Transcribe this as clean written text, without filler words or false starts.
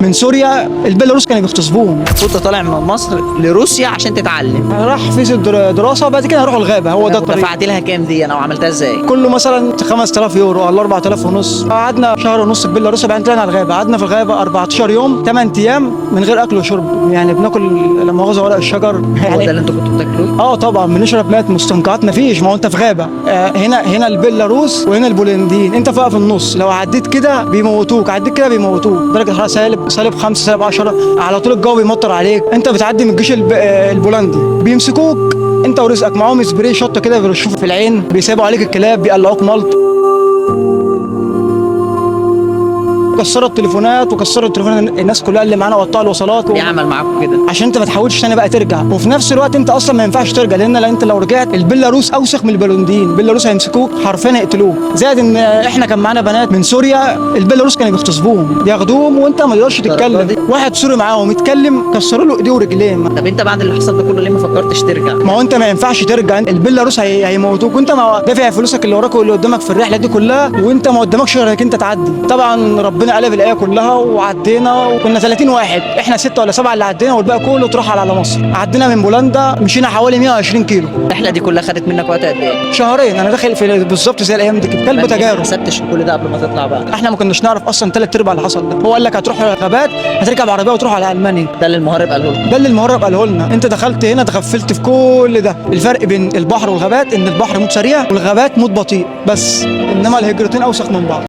من سوريا البيلاروس كانوا بيغتصبوهم. كنت طالع من مصر لروسيا عشان تتعلم، راح فيز دراسه وبعد كده هروح الغابه، هو ده الطريق. دفعت لها كام دي انا وعملتها ازاي؟ كله مثلا 5000 يورو ولا 4000 ونص. قعدنا شهر ونص في بيلاروس وبعدين طلعنا على الغابه. قعدنا في الغابه 14 يوم 8 ايام من غير اكل وشرب، يعني بناكل لا مؤاخذه ورق الشجر هو ده يعني. اللي انتوا كنتوا بتاكلوه؟ اه طبعا بنشرب ميه مستنقعات، مفيش، ما هو انت في غابه. هنا البيلاروس وهنا البولنديين، انت بقى في النص. لو عديت كده بيموتوك، عديت كده بيموتوك. درجه الحراره سالب 5 سالب 10 على طول. الجو بيمطر عليك، انت بتعدي من الجيش البولندي بيمسكوك انت ورزقك. معاهم سبراي شطه كده بيرشوه في العين، بيسيبوا عليك الكلاب، بيقلعوك ملط. كسروا التليفونات وكسروا التليفونات الناس كلها اللي معانا، وقطعوا الوصلات ليه عمل معاكم كده؟ عشان انت ما تحاولش تاني بقى ترجع. وفي نفس الوقت انت اصلا ما ينفعش ترجع، لان انت لو رجعت البيلاروس اوسخ من البولنديين. البيلاروس هيمسكوك حرفيا يقتلوك. زائد ان احنا كان معانا بنات من سوريا، البيلاروس كانوا بيغتصبوهم، ياخدوهم وانت ما تقدرش تتكلم. واحد سوري معاهم يتكلم كسروا له ايديه ورجليه. طب انت بعد اللي حصل ده كله ليه ما فكرتش ترجع؟ ما هو انت ما ينفعش ترجع، البيلاروس هيموتوك، وانت ما دافع فلوسك اللي وراك واللي قدامك في الرحله دي كلها، وانت ما قدامكش غير انك انت تعدي. طبعا ربنا قلب الايه كلها وعدينا، وكنا 30 واحد، احنا 6 ولا 7 اللي عدينا، والباقي كله اتراح على مصر. عدينا من بولندا مشينا حوالي 120 كيلو. الرحله دي كلها خدت منك وقت قد ايه؟ شهرين. انا داخل في بالظبط زي الايام دي كده، كلب ما تجارب. حسبتش كل ده قبل ما تطلع بقى؟ احنا ما كناش نعرف اصلا 3/4 اللي حصل ده. هو قال لك هتروح غابات، هتركب عربيه وتروح على المانيا. ده اللي المهرب قاله لك؟ ده اللي المهرب قاله لنا. انت دخلت هنا تغفلت في كل ده. الفرق بين البحر والغابات ان البحر موت سريع والغابات موت بطيء بس، انما الهجرتين اوسخ من بعض.